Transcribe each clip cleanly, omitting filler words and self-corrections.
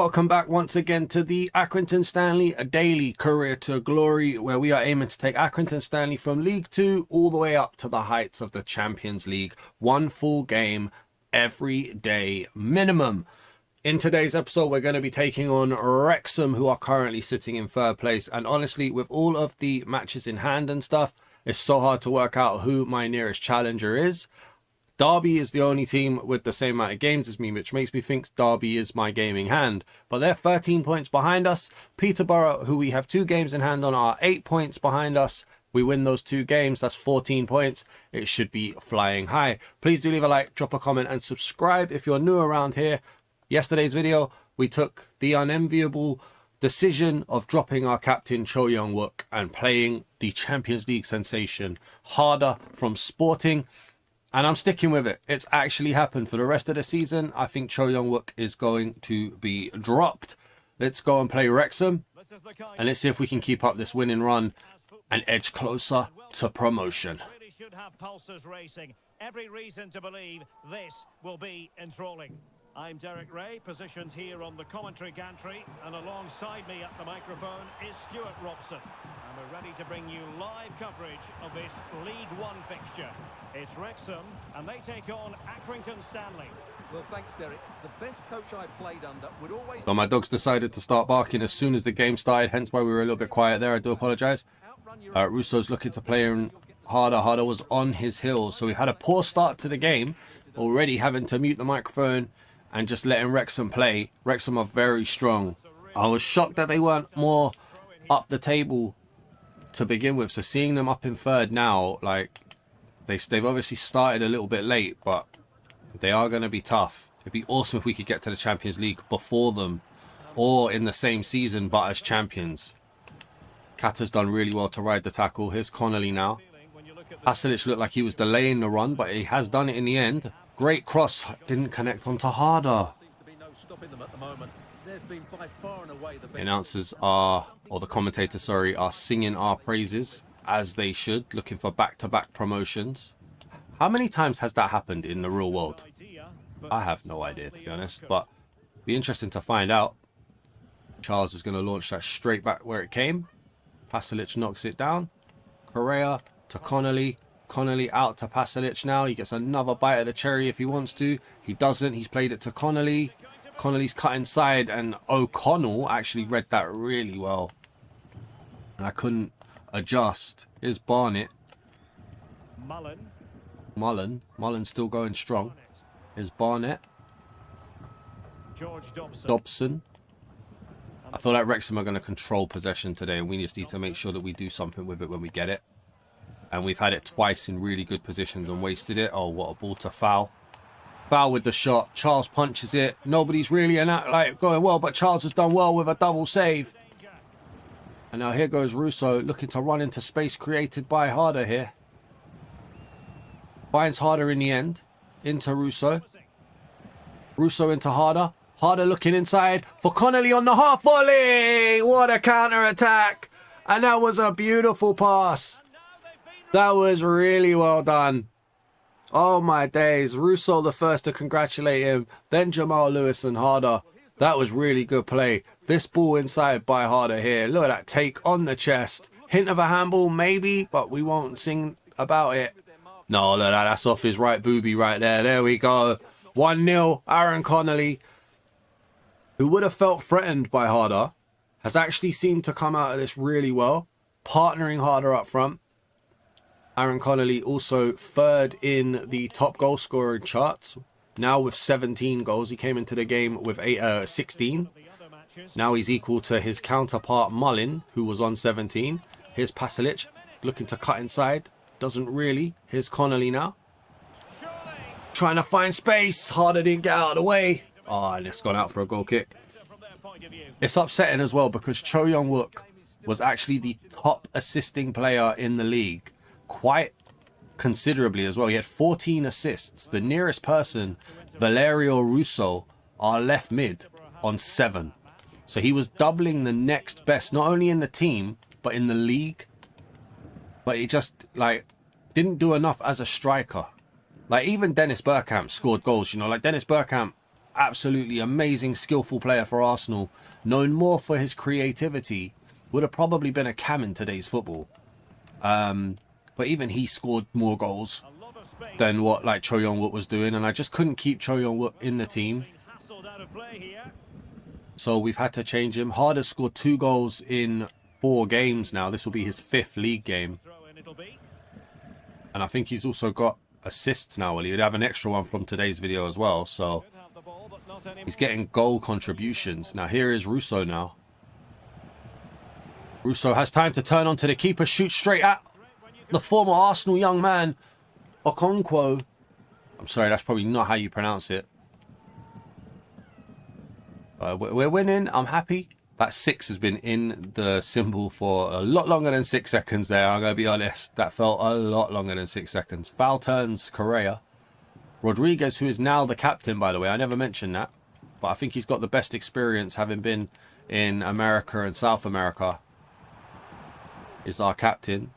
Welcome back once again to the Accrington Stanley, a daily career to glory, where we are aiming to take Accrington Stanley from League 2 all the way up to the heights of the Champions League. One full game every day minimum. In today's episode, we're going to be taking on Wrexham, who are currently sitting in third place. And honestly, with all of the matches in hand and stuff, it's so hard to work out who my nearest challenger is. Derby is the only team with the same amount of games as me, which makes me think Derby is my gaming hand. But they're 13 points behind us. Peterborough, who we have 2 games in hand on, are 8 points behind us. We win those 2 games, that's 14 points. It should be flying high. Please do leave a like, drop a comment and subscribe if you're new around here. Yesterday's video, we took the unenviable decision of dropping our captain Cho Young-wook and playing the Champions League sensation Harder from Sporting. And I'm sticking with it. It's actually happened. For the rest of the season, I think Cho Young-wook is going to be dropped. Let's go and play Wrexham. And let's see if we can keep up this winning run and edge closer to promotion. Should have pulses racing. Every reason to believe this will be enthralling. I'm Derek Ray, positioned here on the commentary gantry, and alongside me at the microphone is Stuart Robson. And we're ready to bring you live coverage of this League One fixture. It's Wrexham, and they take on Accrington Stanley. Well, thanks, Derek. The best coach I played under would always... So my dogs decided to start barking as soon as the game started, hence why we were a little bit quiet there. I do apologise. Russo's looking to play in Harder. Harder was on his heels, so we had a poor start to the game, already having to mute the microphone and just letting Wrexham play. Wrexham are very strong. I was shocked that they weren't more up the table to begin with. So seeing them up in third now, like, they've obviously started a little bit late, but they are going to be tough. It'd be awesome if we could get to the Champions League before them, or in the same season but as champions. Kata's done really well to ride the tackle. Here's Connolly now. Pasalic looked like he was delaying the run, but he has done it in the end. Great cross, didn't connect onto Harder. Announcers are, or the commentators, sorry, are singing our praises, as they should, looking for back-to-back promotions. How many times has that happened in the real world? I have no idea, to be honest, but it'd be interesting to find out. Charles is going to launch that straight back where it came. Pasalic knocks it down. Correa to Connolly. Connolly out to Pasalic now. He gets another bite of the cherry if he wants to. He doesn't. He's played it to Connolly. Connolly's cut inside, and O'Connell actually read that really well. And I couldn't adjust. Here's Barnett. Mullen's still going strong. Here's Barnett. Dobson. I feel like Wrexham are going to control possession today, and we just need to make sure that we do something with it when we get it. And we've had it twice in really good positions and wasted it. Oh, what a ball to foul. Foul with the shot. Charles punches it. Nobody's really going well, but Charles has done well with a double save. And now here goes Russo, looking to run into space created by Harder here. Finds Harder in the end. Into Russo. Russo into Harder. Harder looking inside for Connolly on the half volley. What a counter-attack. And that was a beautiful pass. That was really well done. Oh my days. Russo the first to congratulate him. Then Jamal Lewis and Harder. That was really good play. This ball inside by Harder here. Look at that take on the chest. Hint of a handball maybe, but we won't sing about it. No, look at that. That's off his right boobie right there. There we go. 1-0. Aaron Connolly, who would have felt threatened by Harder, has actually seemed to come out of this really well. Partnering Harder up front. Aaron Connolly also third in the top goal scoring charts. Now with 17 goals. He came into the game with 16. Now he's equal to his counterpart Mullin, who was on 17. Here's Pasalic looking to cut inside. Doesn't really. Here's Connolly now. Trying to find space. Harder didn't get out of the way. Oh, and it's gone out for a goal kick. It's upsetting as well because Cho Young-wook was actually the top assisting player in the league. Quite considerably as well. He had 14 assists. The nearest person, Valerio Russo, our left mid, on 7. So he was doubling the next best, not only in the team, but in the league. But he just, didn't do enough as a striker. Like, even Dennis Bergkamp scored goals, you know. Like, Dennis Bergkamp absolutely amazing, skillful player for Arsenal, known more for his creativity, would have probably been a cam in today's football. But even he scored more goals than what like Cho Young-wook was doing, and I just couldn't keep Cho Young-wook in the team. So we've had to change him. Harder's scored 2 goals in 4 games now. This will be his 5th league game. And I think he's also got assists now. Well, he would have an extra one from today's video as well. So he's getting goal contributions. Now here is Russo now. Russo has time to turn onto the keeper, shoot straight at the former Arsenal young man, Okonkwo. I'm sorry, that's probably not how you pronounce it. We're winning. I'm happy. That 6 has been in the symbol for a lot longer than 6 seconds there. I'm going to be honest. That felt a lot longer than 6 seconds. Foul turns Correa. Rodriguez, who is now the captain, by the way. I never mentioned that. But I think he's got the best experience, having been in America and South America, is our captain.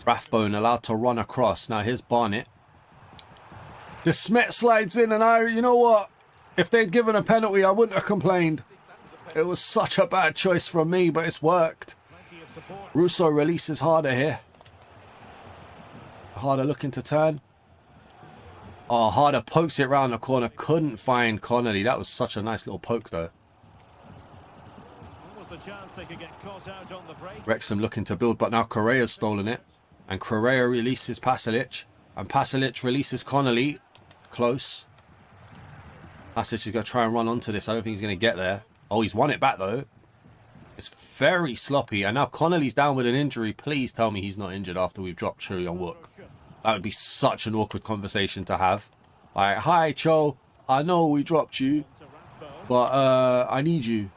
Rathbone allowed to run across. Now here's Barnett. De Smet slides in, and you know what? If they'd given a penalty, I wouldn't have complained. It was such a bad choice from me, but it's worked. Russo releases Harder here. Harder looking to turn. Oh, Harder pokes it round the corner. Couldn't find Connolly. That was such a nice little poke, though. Wrexham looking to build, but now Correa's stolen it. And Correa releases Pasalic. And Pasalic releases Connolly. Close. Pasalic is going to try and run onto this. I don't think he's going to get there. Oh, he's won it back, though. It's very sloppy. And now Connolly's down with an injury. Please tell me he's not injured after we've dropped Cho Young-wook. That would be such an awkward conversation to have. Like, hi, Cho. I know we dropped you, but I need you.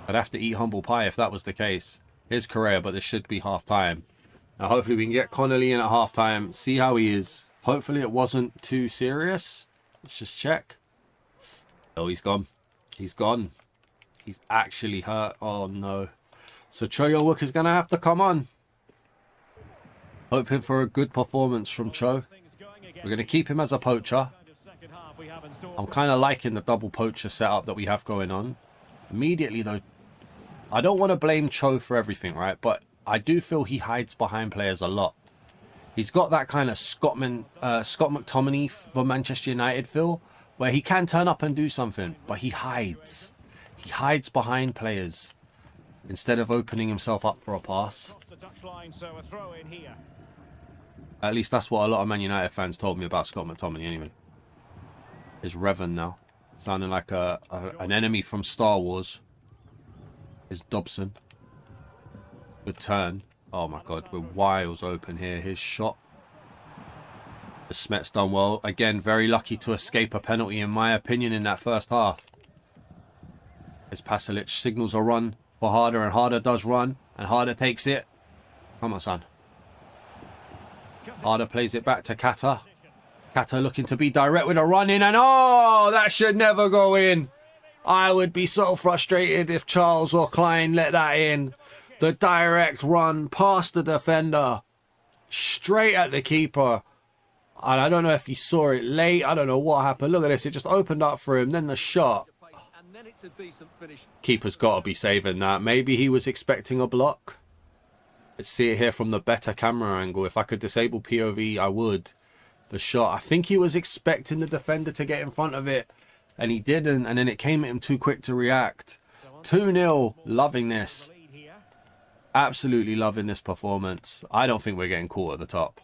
I'd have to eat humble pie if that was the case. Here's Correa, but this should be half-time. Now, hopefully we can get Connolly in at half-time, see how he is. Hopefully it wasn't too serious. Let's just check. Oh, he's gone. He's gone. He's actually hurt. Oh, no. So Cho Young-wook is going to have to come on. Hoping for a good performance from Cho. We're going to keep him as a poacher. I'm kind of liking the double poacher setup that we have going on. Immediately, though, I don't want to blame Cho for everything, right? But I do feel he hides behind players a lot. He's got that kind of Scott McTominay for Manchester United feel, where he can turn up and do something, but he hides. He hides behind players instead of opening himself up for a pass. At least that's what a lot of Man United fans told me about Scott McTominay anyway. Is Revan now. Sounding like an enemy from Star Wars. Is Dobson. Good turn. Oh my god, we're wiles open here. His shot. The Smet's done well. Again, very lucky to escape a penalty in my opinion in that first half. As Pasalic signals a run for Harder, and Harder does run, and Harder takes it. Come on, son. Harder plays it back to Kata. Kata looking to be direct with a run in, and oh, that should never go in. I would be so frustrated if Charles or Klein let that in. The direct run past the defender, straight at the keeper. And I don't know if he saw it late. I don't know what happened. Look at this. It just opened up for him. Then the shot. Keeper's got to be saving that. Maybe he was expecting a block. Let's see it here from the better camera angle. If I could disable POV, I would. The shot. I think he was expecting the defender to get in front of it. And he didn't. And then it came at him too quick to react. 2-0. Loving this. Absolutely loving this performance. I don't think we're getting caught at the top.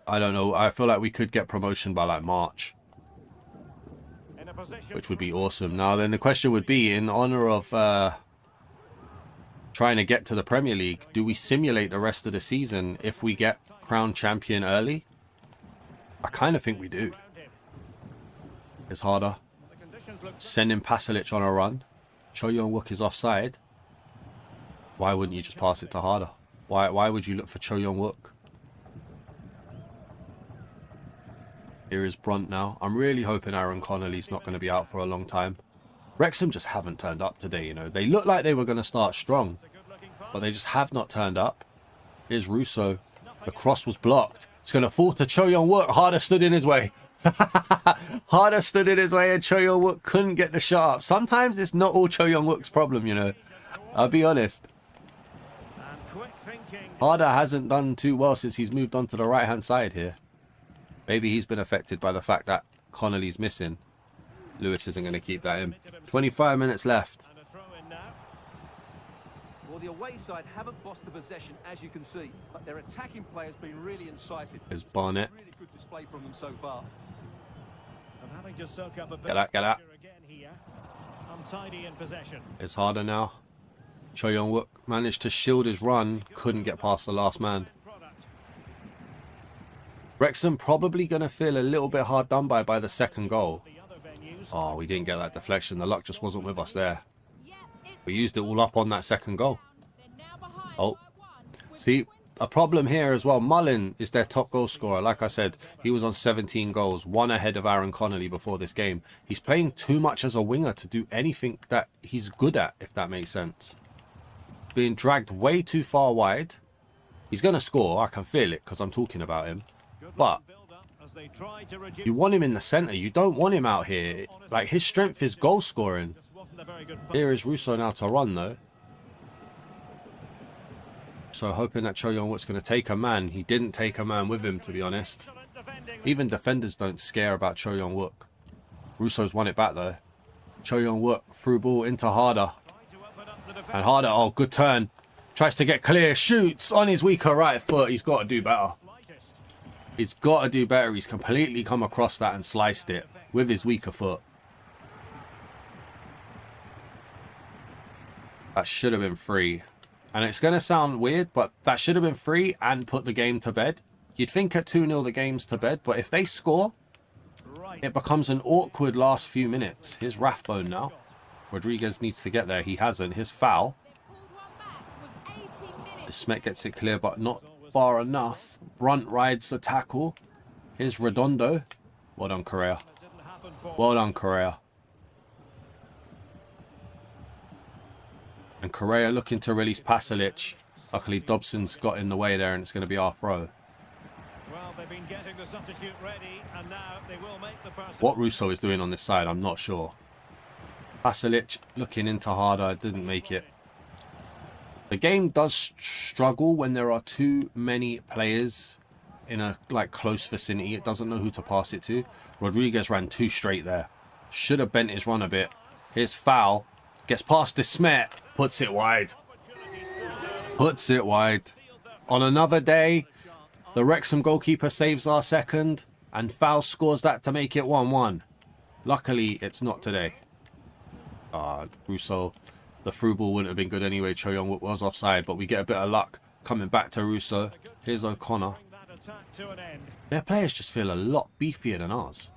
I don't know. I feel like we could get promotion by like March, which would be awesome. Now then the question would be, in honor of trying to get to the Premier League, do we simulate the rest of the season if we get crowned champion early? I kind of think we do. It's Harder. Sending Pasalic on a run. Cho Young-wook is offside. Why wouldn't you just pass it to Harder? Why would you look for Cho Young-wook? Here is Brunt now. I'm really hoping Aaron Connolly's not going to be out for a long time. Wrexham just haven't turned up today, you know. They look like they were going to start strong, but they just have not turned up. Here's Russo. The cross was blocked. It's going to fall to Cho Young-wook. Harder stood in his way. Harder stood in his way and Cho Young-wook couldn't get the shot up. Sometimes it's not all Cho Young-wook's problem, you know. I'll be honest. Harder hasn't done too well since he's moved on to the right-hand side here. Maybe he's been affected by the fact that Connolly's missing. Lewis isn't going to keep that in. 25 minutes left. Well, the away side haven't lost the possession, as you can see, but their attacking play has been really incisive. There's Barnett. Really good display from them so far. I'm having to soak up a bit Get out, get out. again here. Untidy in possession. It's harder now. Cho Young-wook managed to shield his run. Couldn't get past the last man. Wrexham probably going to feel a little bit hard done by the second goal. Oh, we didn't get that deflection. The luck just wasn't with us there. We used it all up on that second goal. Oh, see, a problem here as well. Mullin is their top goal scorer. Like I said, he was on 17 goals, one ahead of Aaron Connolly before this game. He's playing too much as a winger to do anything that he's good at, if that makes sense. Being dragged way too far wide. He's going to score. I can feel it because I'm talking about him. But you want him in the centre. You don't want him out here. Like, his strength is goal scoring. Here is Russo now to run, though. So hoping that Cho Young-wook's going to take a man. He didn't take a man with him, to be honest. Even defenders don't scare about Cho Young-wook. Russo's won it back, though. Cho Young-wook through ball into Harder. And Harder, oh, good turn. Tries to get clear, shoots on his weaker right foot. He's got to do better. He's got to do better. He's completely come across that and sliced it with his weaker foot. That should have been free. And it's going to sound weird, but that should have been free and put the game to bed. You'd think at 2-0 the game's to bed, but if they score, it becomes an awkward last few minutes. Here's Rathbone now. Rodriguez needs to get there. He hasn't. His foul. De Smet gets it clear, but not far enough. Brunt rides the tackle. Here's Redondo. Well done, Correa. Well done, Correa. And Correa looking to release Pasalic. Luckily, Dobson's got in the way there, and it's going to be our throw. Well, they've been getting the substitute ready, and now they will make the person. What Russo is doing on this side, I'm not sure. Pasalic looking into Harder, didn't make it. The game does struggle when there are too many players in a close vicinity. It doesn't know who to pass it to. Rodriguez ran too straight there. Should have bent his run a bit. Here's foul. Gets past De Smet. Puts it wide. Puts it wide. On another day, the Wrexham goalkeeper saves our second, and foul scores that to make it 1-1. Luckily, it's not today. Russo, the through ball wouldn't have been good anyway. Cho Young-wook was offside, but we get a bit of luck coming back to Russo. Here's O'Connor. Their players just feel a lot beefier than ours.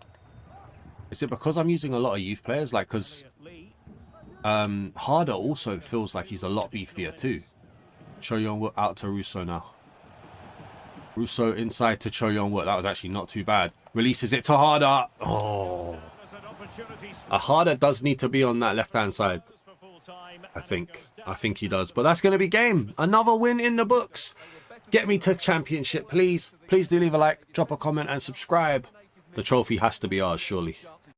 Is it because I'm using a lot of youth players? Like, because Harder also feels like he's a lot beefier too. Cho Young-wook out to Russo now. Russo inside to Cho Young-wook. That was actually not too bad. Releases it to Harder. Oh. Harder does need to be on that left-hand side. I think he does. But that's going to be game. Another win in the books. Get me to championship, please. Please do leave a like, drop a comment and subscribe. The trophy has to be ours, surely.